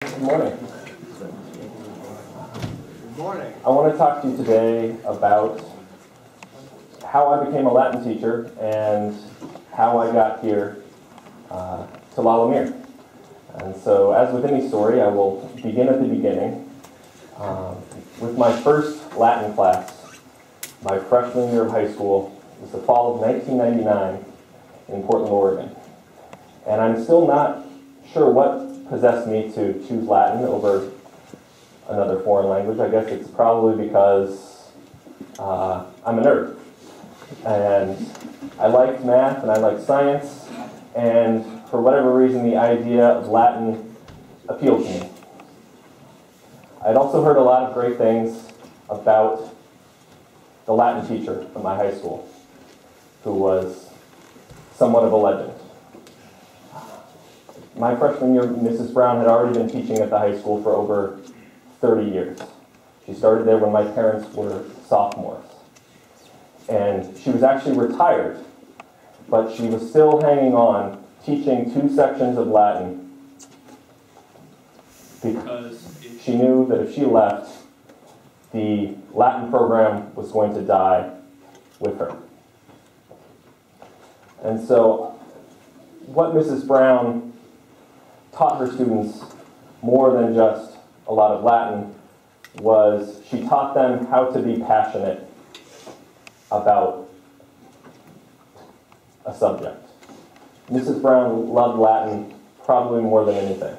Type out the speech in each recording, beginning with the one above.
Good morning. Good morning. I want to talk to you today about how I became a Latin teacher and how I got here to La Lumiere. And so, as with any story, I will begin at the beginning with my first Latin class, my freshman year of high school. It was the fall of 1999 in Portland, Oregon. And I'm still not sure what possessed me to choose Latin over another foreign language. I guess it's probably because I'm a nerd. And I liked math and I liked science, and for whatever reason the idea of Latin appealed to me. I'd also heard a lot of great things about the Latin teacher at my high school, who was somewhat of a legend. My freshman year, Mrs. Brown had already been teaching at the high school for over 30 years. She started there when my parents were sophomores. And she was actually retired, but she was still hanging on, teaching 2 sections of Latin, because she knew that if she left, the Latin program was going to die with her. And so, what Mrs. Brown taught her students more than just a lot of Latin was she taught them how to be passionate about a subject. Mrs. Brown loved Latin probably more than anything.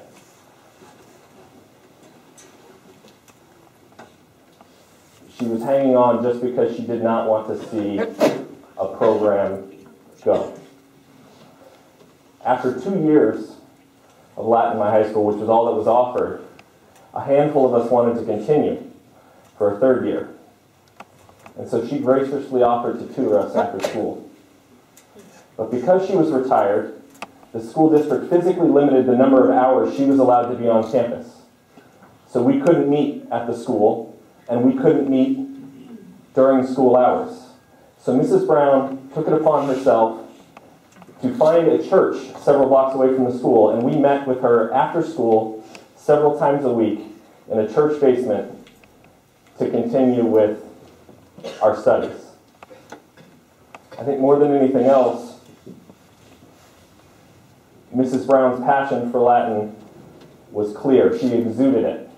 She was hanging on just because she did not want to see a program go. After 2 years of Latin in my high school, which was all that was offered, a handful of us wanted to continue for a 3rd year. And so she graciously offered to tutor us after school. But because she was retired, the school district physically limited the number of hours she was allowed to be on campus. So we couldn't meet at the school, and we couldn't meet during school hours. So Mrs. Brown took it upon herself to find a church several blocks away from the school, and we met with her after school several times a week in a church basement to continue with our studies. I think more than anything else, Mrs. Brown's passion for Latin was clear. She exuded it.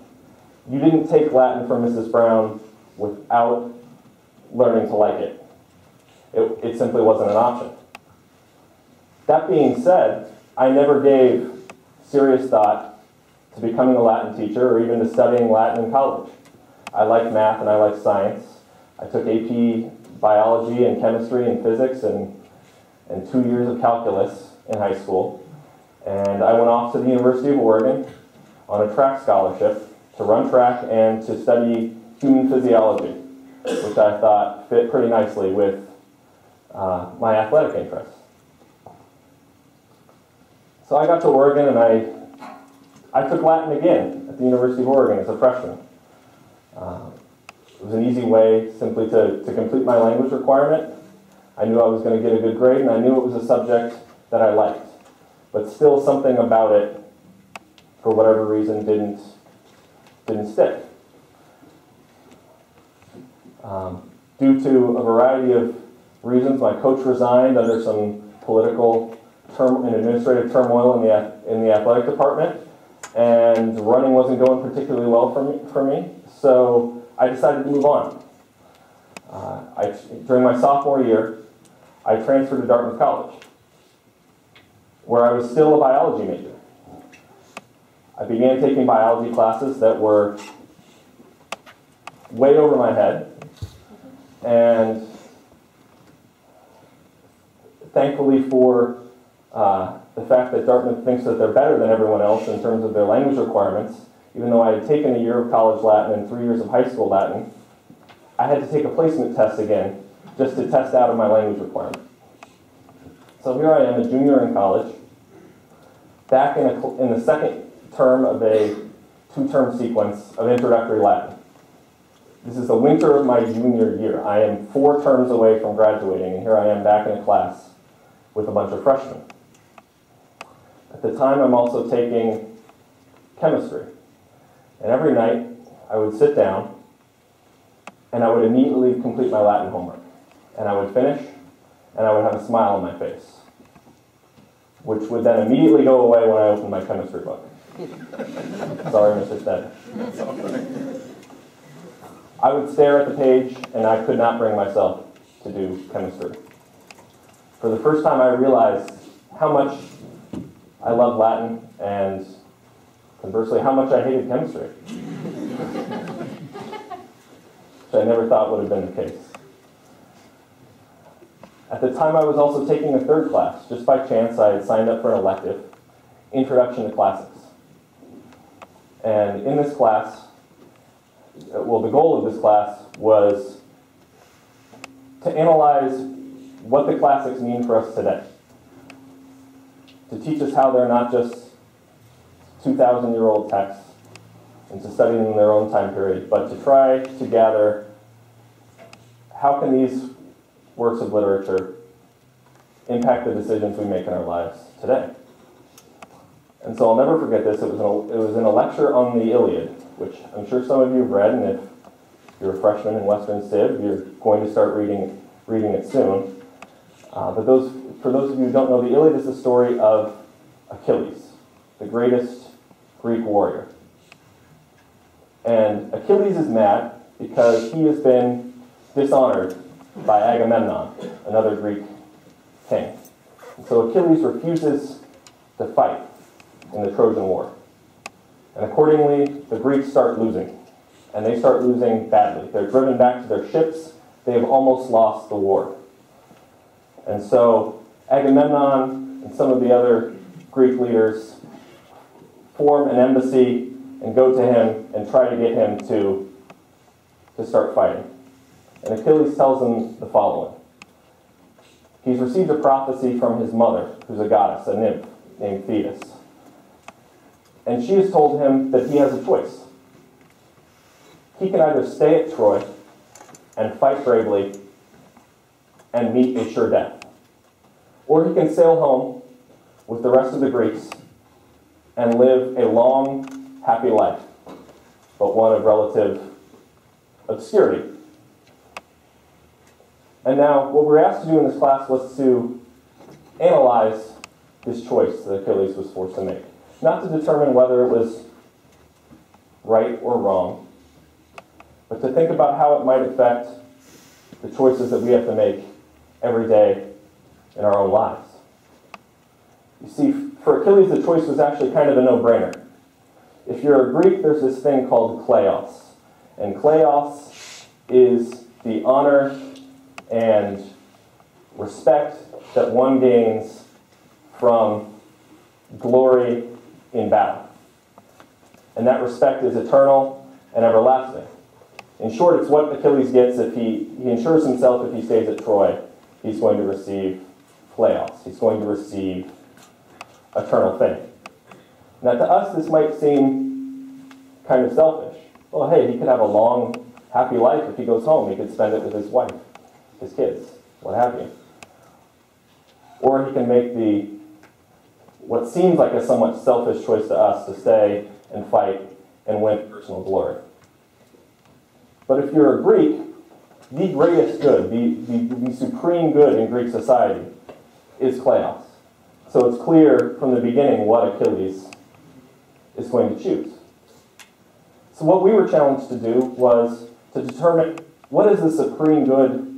You didn't take Latin from Mrs. Brown without learning to like it. It simply wasn't an option. That being said, I never gave serious thought to becoming a Latin teacher or even to studying Latin in college. I liked math and I liked science. I took AP biology and chemistry and physics and 2 years of calculus in high school. And I went off to the University of Oregon on a track scholarship to run track and to study human physiology, which I thought fit pretty nicely with my athletic interests. So I got to Oregon and I took Latin again at the University of Oregon as a freshman. It was an easy way simply to complete my language requirement. I knew I was going to get a good grade, and I knew it was a subject that I liked. But still something about it, for whatever reason, didn't stick. Due to a variety of reasons, my coach resigned under some political and administrative turmoil in the athletic department, and running wasn't going particularly well for me, so I decided to move on. During my sophomore year, I transferred to Dartmouth College, where I was still a biology major. I began taking biology classes that were way over my head, and thankfully for the fact that Dartmouth thinks that they're better than everyone else in terms of their language requirements, even though I had taken a year of college Latin and 3 years of high school Latin, I had to take a placement test again just to test out of my language requirement. So here I am, a junior in college, back in the 2nd term of a 2-term sequence of introductory Latin. This is the winter of my junior year. I am 4 terms away from graduating, and here I am back in a class with a bunch of freshmen. At the time, I'm also taking chemistry. And every night, I would sit down, and I would immediately complete my Latin homework. And I would finish, and I would have a smile on my face, which would then immediately go away when I opened my chemistry book. Sorry, Mr. Stead. I would stare at the page, and I could not bring myself to do chemistry. For the first time, I realized how much I loved Latin, and conversely, how much I hated chemistry. Which I never thought would have been the case. At the time, I was also taking a third class. Just by chance, I had signed up for an elective, Introduction to Classics. And in this class, well, the goal of this class was to analyze what the classics mean for us today. To teach us how they're not just 2,000-year-old texts and to study them in their own time period, but to try to gather how can these works of literature impact the decisions we make in our lives today. And so I'll never forget this. It was in a lecture on the Iliad, which I'm sure some of you have read, and if you're a freshman in Western Civ, you're going to start reading it soon. But for those of you who don't know, the Iliad is the story of Achilles, the greatest Greek warrior. And Achilles is mad because he has been dishonored by Agamemnon, another Greek king. And so Achilles refuses to fight in the Trojan War. And accordingly, the Greeks start losing. And they start losing badly. They're driven back to their ships. They have almost lost the war. And so Agamemnon and some of the other Greek leaders form an embassy and go to him and try to get him to start fighting. And Achilles tells them the following. He's received a prophecy from his mother, who's a goddess, a nymph named Thetis. And she has told him that he has a choice. He can either stay at Troy and fight bravely and meet a sure death, or he can sail home with the rest of the Greeks and live a long, happy life, but one of relative obscurity. And now, what we're asked to do in this class was to analyze this choice that Achilles was forced to make. Not to determine whether it was right or wrong, but to think about how it might affect the choices that we have to make every day in our own lives. You see, for Achilles, the choice was actually kind of a no-brainer. If you're a Greek, there's this thing called kleos. And kleos is the honor and respect that one gains from glory in battle. And that respect is eternal and everlasting. In short, it's what Achilles gets if he ensures himself if he stays at Troy. He's going to receive kleos. He's going to receive eternal fame. Now, to us, this might seem kind of selfish. Well, hey, he could have a long, happy life if he goes home. He could spend it with his wife, his kids, what have you. Or he can make what seems like a somewhat selfish choice to us to stay and fight and win personal glory. But if you're a Greek, the greatest good, the supreme good in Greek society is kleos. So it's clear from the beginning what Achilles is going to choose. So what we were challenged to do was to determine what is the supreme good,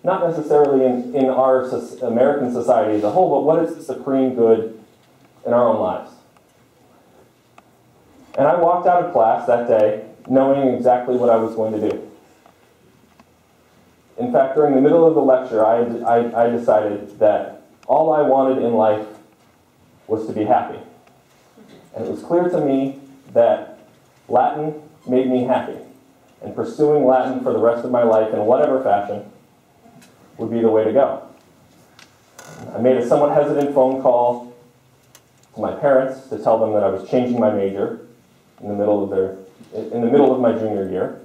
not necessarily in our American society as a whole, but what is the supreme good in our own lives. And I walked out of class that day knowing exactly what I was going to do. In fact, during the middle of the lecture, I decided that all I wanted in life was to be happy. And it was clear to me that Latin made me happy. And pursuing Latin for the rest of my life in whatever fashion would be the way to go. I made a somewhat hesitant phone call to my parents to tell them that I was changing my major in the middle of my junior year,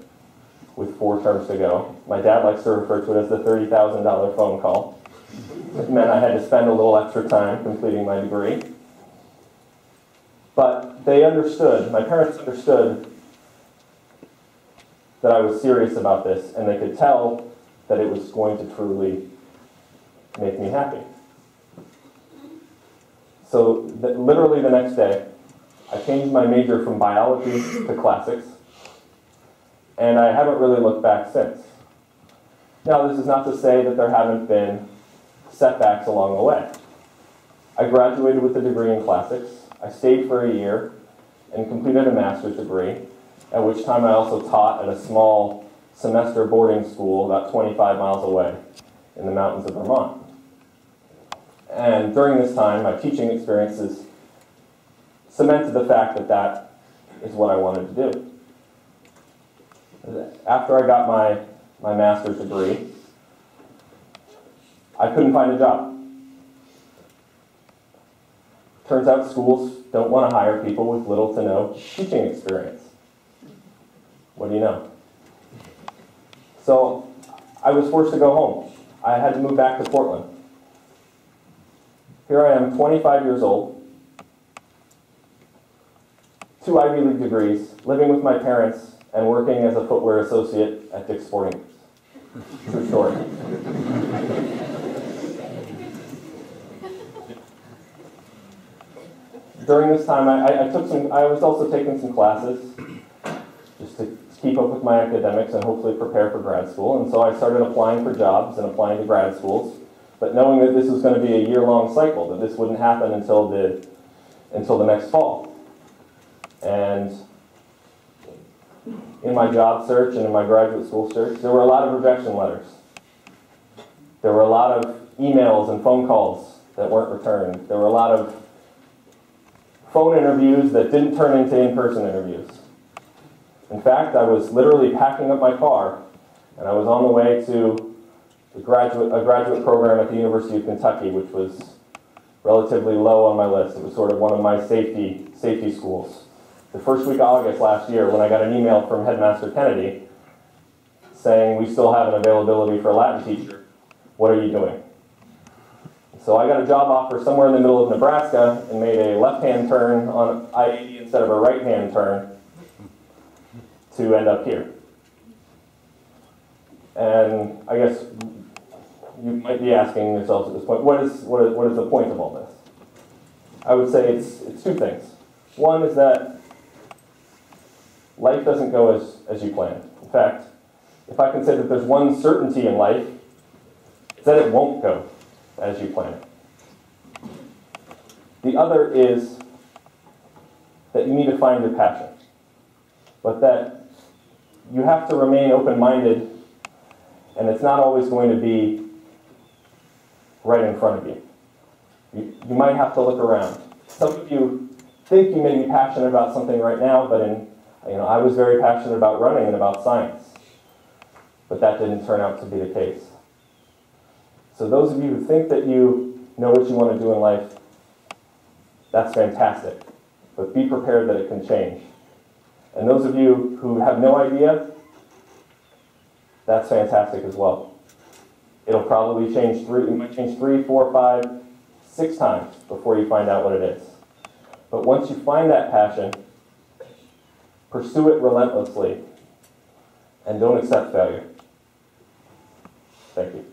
with 4 terms to go. My dad likes to refer to it as the $30,000 phone call. It meant I had to spend a little extra time completing my degree. But they understood, my parents understood that I was serious about this, and they could tell that it was going to truly make me happy. So literally the next day, I changed my major from biology to classics, and I haven't really looked back since. Now, this is not to say that there haven't been setbacks along the way. I graduated with a degree in classics. I stayed for a year and completed a master's degree, at which time I also taught at a small semester boarding school about 25 miles away in the mountains of Vermont. And during this time, my teaching experiences cemented the fact that that is what I wanted to do. After I got my master's degree, I couldn't find a job. Turns out schools don't want to hire people with little to no teaching experience. What do you know? So I was forced to go home. I had to move back to Portland. Here I am, 25 years old, 2 Ivy League degrees, living with my parents, and working as a footwear associate at Dick's Sporting Goods. True story. During this time, I was also taking some classes just to keep up with my academics and hopefully prepare for grad school. And so I started applying for jobs and applying to grad schools, but knowing that this was going to be a year-long cycle, that this wouldn't happen until the next fall. And in my job search and in my graduate school search, there were a lot of rejection letters. There were a lot of emails and phone calls that weren't returned. There were a lot of phone interviews that didn't turn into in-person interviews. In fact, I was literally packing up my car, and I was on the way to a graduate program at the University of Kentucky, which was relatively low on my list. It was sort of one of my safety schools. The first week of August last year, when I got an email from Headmaster Kennedy saying, "We still have an availability for a Latin teacher. What are you doing?" So I got a job offer somewhere in the middle of Nebraska and made a left-hand turn on I-80 instead of a right-hand turn to end up here. And I guess you might be asking yourselves at this point, what is the point of all this? I would say it's 2 things. One is that life doesn't go as you planned. In fact, if I can say that there's one certainty in life, it's that it won't go as you plan it. The other is that you need to find your passion, but that you have to remain open-minded, and it's not always going to be right in front of you. You might have to look around. Some of you think you may be passionate about something right now, but I was very passionate about running and about science, but that didn't turn out to be the case. So those of you who think that you know what you want to do in life, that's fantastic, but be prepared that it can change. And those of you who have no idea, that's fantastic as well. It'll probably change 3, 4, 5, 6 times before you find out what it is. But once you find that passion, pursue it relentlessly, and don't accept failure. Thank you.